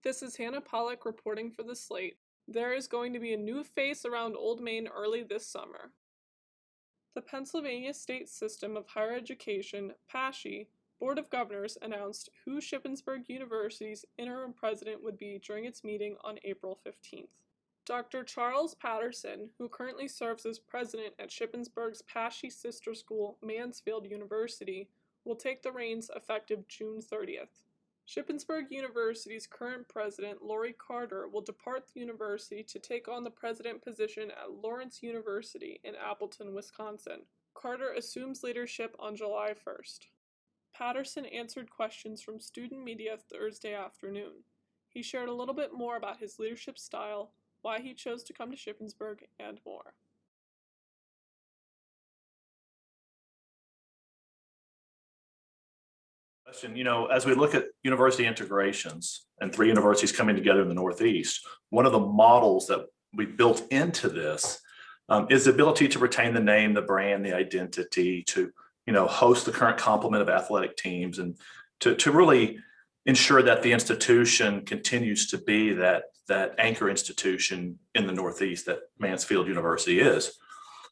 This is Hannah Pollock reporting for The Slate. There is going to be a new face around Old Main early this summer. The Pennsylvania State System of Higher Education, PASSHE, Board of Governors announced who Shippensburg University's interim president would be during its meeting on April 15th. Dr. Charles Patterson, who currently serves as president at Shippensburg's PASSHE sister school, Mansfield University, will take the reins effective June 30th. Shippensburg University's current president, Lori Carter, will depart the university to take on the president position at Lawrence University in Appleton, Wisconsin. Carter assumes leadership on July 1st. Patterson answered questions from student media Thursday afternoon. He shared a little bit more about his leadership style, why he chose to come to Shippensburg, and more. As we look at university integrations and 3 universities coming together in the Northeast, one of the models that we built into this is the ability to retain the name, the brand, the identity, to host the current complement of athletic teams, and to really ensure that the institution continues to be that anchor institution in the Northeast that Mansfield University is.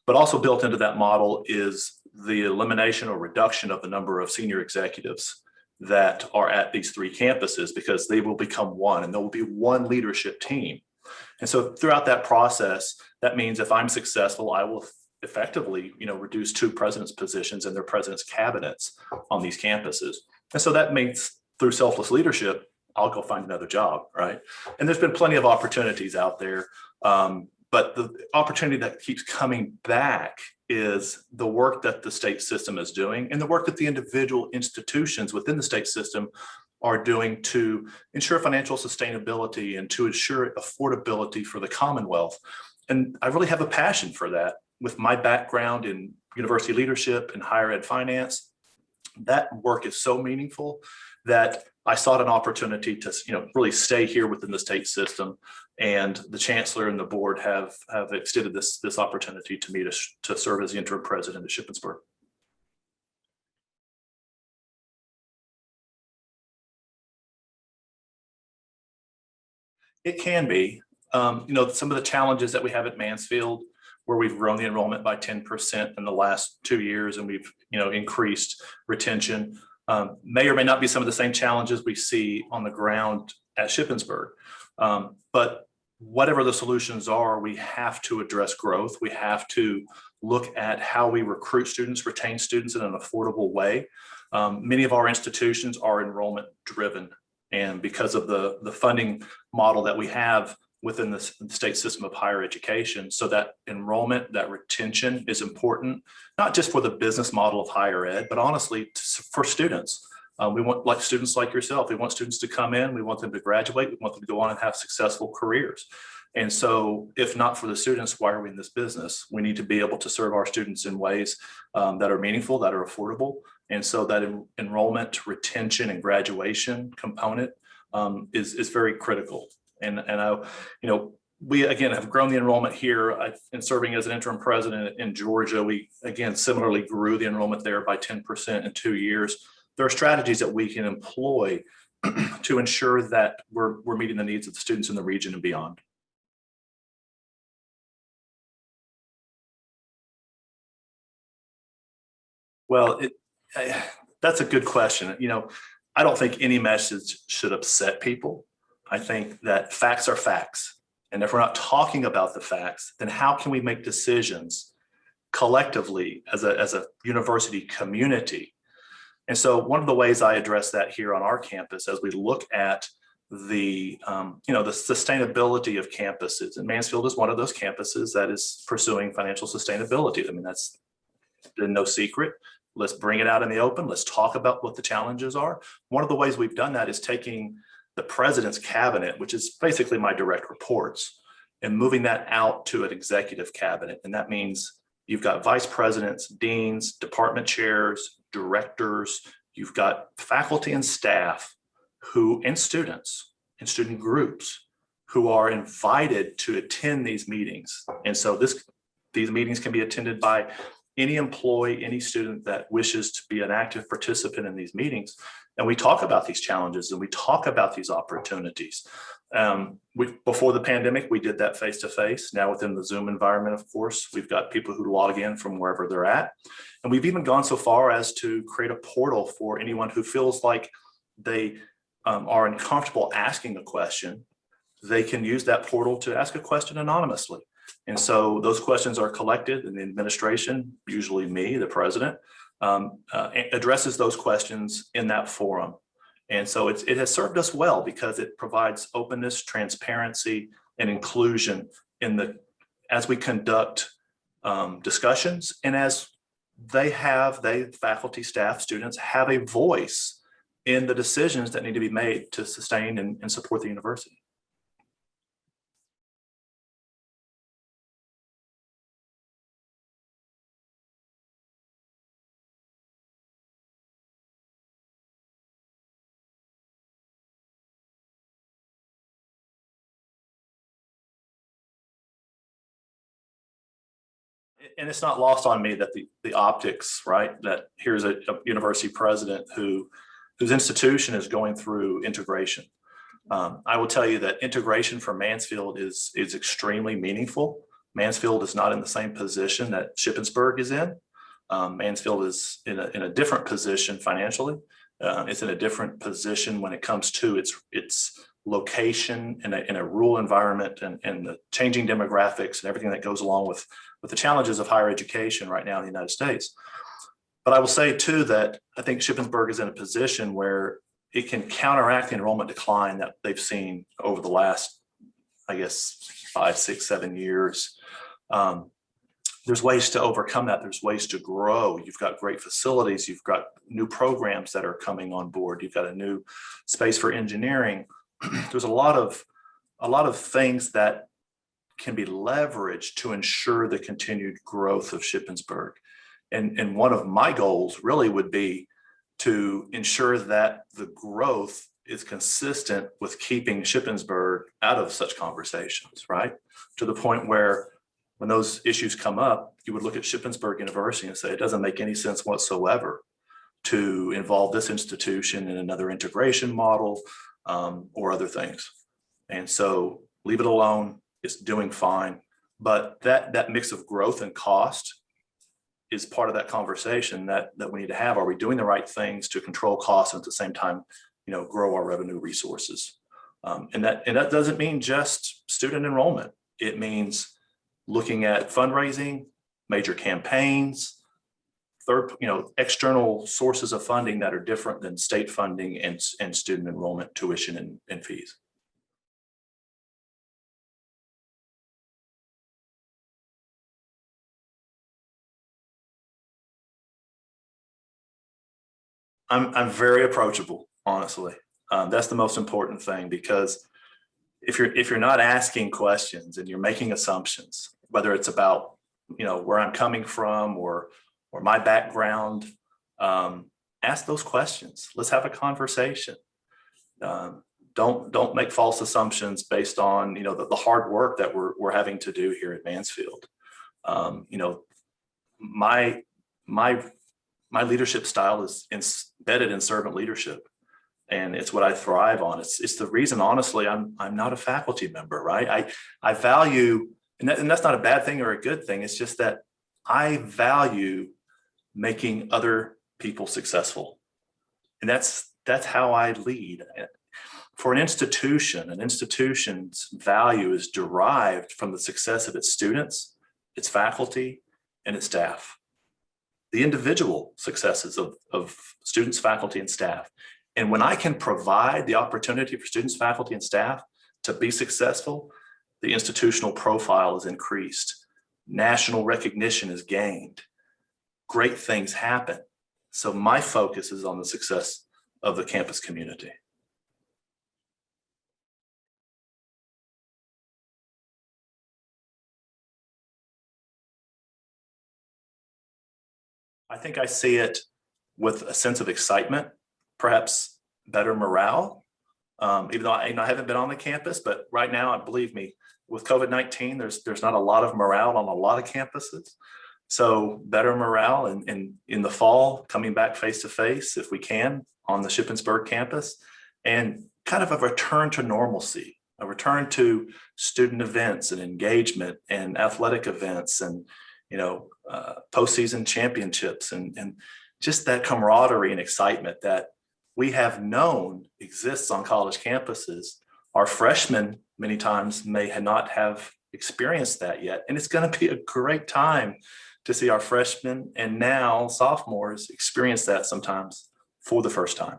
But also built into that model is the elimination or reduction of the number of senior executives that are at these 3 campuses, because they will become one, and there will be one leadership team. And so throughout that process, that means if I'm successful, I will effectively, reduce 2 presidents' positions and their presidents' cabinets on these campuses. And so that means through selfless leadership, I'll go find another job, right? And there's been plenty of opportunities out there. But the opportunity that keeps coming back is the work that the state system is doing, and the work that the individual institutions within the state system are doing to ensure financial sustainability and to ensure affordability for the Commonwealth. And I really have a passion for that. With my background in university leadership and higher ed finance, that work is so meaningful that I sought an opportunity to really stay here within the state system, and the chancellor and the board have extended this opportunity to me to serve as the interim president at Shippensburg. It can be. Some of the challenges that we have at Mansfield, where we've grown the enrollment by 10% in the last 2 years, and we've increased retention, may or may not be some of the same challenges we see on the ground at Shippensburg. But whatever the solutions are, we have to address growth. We have to look at how we recruit students, retain students in an affordable way. Many of our institutions are enrollment driven, and because of the funding model that we have within the state system of higher education, so that enrollment, that retention is important, not just for the business model of higher ed, but honestly for students. We want students like yourself. We want students to come in. We want them to graduate. We want them to go on and have successful careers. And so if not for the students, why are we in this business? We need to be able to serve our students in ways that are meaningful, that are affordable. And so that enrollment, retention, and graduation component is very critical. And we again have grown the enrollment here. In serving as an interim president in Georgia, we again similarly grew the enrollment there by 10% in 2 years. There are strategies that we can employ to ensure that we're meeting the needs of the students in the region and beyond. Well, that's a good question. I don't think any message should upset people. I think that facts are facts. And if we're not talking about the facts, then how can we make decisions collectively as a university community? And so one of the ways I address that here on our campus, as we look at the sustainability of campuses, and Mansfield is one of those campuses that is pursuing financial sustainability. I mean, that's no secret. Let's bring it out in the open. Let's talk about what the challenges are. One of the ways we've done that is taking the president's cabinet, which is basically my direct reports, and moving that out to an executive cabinet. And that means you've got vice presidents, deans, department chairs, directors, you've got faculty and staff and students and student groups who are invited to attend these meetings. And so these meetings can be attended by any employee, any student that wishes to be an active participant in these meetings. And we talk about these challenges and we talk about these opportunities. Before the pandemic, we did that face-to-face. Now within the Zoom environment, of course, we've got people who log in from wherever they're at. And we've even gone so far as to create a portal for anyone who feels like they are uncomfortable asking a question. They can use that portal to ask a question anonymously. And so those questions are collected, and the administration, usually me, the president, addresses those questions in that forum. And so it has served us well because it provides openness, transparency, and inclusion as we conduct discussions, and as they, faculty, staff, students have a voice in the decisions that need to be made to sustain and support the university. And it's not lost on me that the optics, right, that here's a university president whose institution is going through integration. I will tell you that integration for Mansfield is extremely meaningful. Mansfield is not in the same position that Shippensburg is in. Mansfield is in a different position financially. It's in a different position when it comes to its location in a rural environment, and the changing demographics and everything that goes along with the challenges of higher education right now in the United States. But I will say too that I think Shippensburg is in a position where it can counteract the enrollment decline that they've seen over the last, I guess, 5, 6, 7 years. There's ways to overcome that. There's ways to grow. You've got great facilities. You've got new programs that are coming on board. You've got a new space for engineering. There's a lot of things that can be leveraged to ensure the continued growth of Shippensburg. And one of my goals really would be to ensure that the growth is consistent with keeping Shippensburg out of such conversations, right? To the point where when those issues come up, you would look at Shippensburg University and say, it doesn't make any sense whatsoever to involve this institution in another integration model or other things. And so leave it alone. It's doing fine. But that mix of growth and cost is part of that conversation that we need to have. Are we doing the right things to control costs and at the same time, grow our revenue resources? And that doesn't mean just student enrollment. It means looking at fundraising, major campaigns, external sources of funding that are different than state funding and student enrollment, tuition, and fees. I'm very approachable, honestly. That's the most important thing, because if you're not asking questions and you're making assumptions, whether it's about where I'm coming from or my background, ask those questions. Let's have a conversation. Don't make false assumptions based on the hard work that we're having to do here at Mansfield. My leadership style is embedded in servant leadership, and it's what I thrive on. It's the reason, honestly, I'm not a faculty member, right? I value, and that's not a bad thing or a good thing. It's just that I value making other people successful, and that's how I lead. For an institution's value is derived from the success of its students, its faculty, and its staff. The individual successes of students, faculty, and staff. And when I can provide the opportunity for students, faculty, and staff to be successful, the institutional profile is increased. National recognition is gained. Great things happen. So my focus is on the success of the campus community. I think I see it with a sense of excitement, perhaps better morale, even though I haven't been on the campus, but right now, believe me, with COVID-19, there's not a lot of morale on a lot of campuses. So better morale, and in the fall, coming back face to face if we can, on the Shippensburg campus, and kind of a return to normalcy, a return to student events and engagement and athletic events and, postseason championships and just that camaraderie and excitement that we have known exists on college campuses. Our freshmen many times may not have experienced that yet. And it's going to be a great time to see our freshmen and now sophomores experience that sometimes for the first time.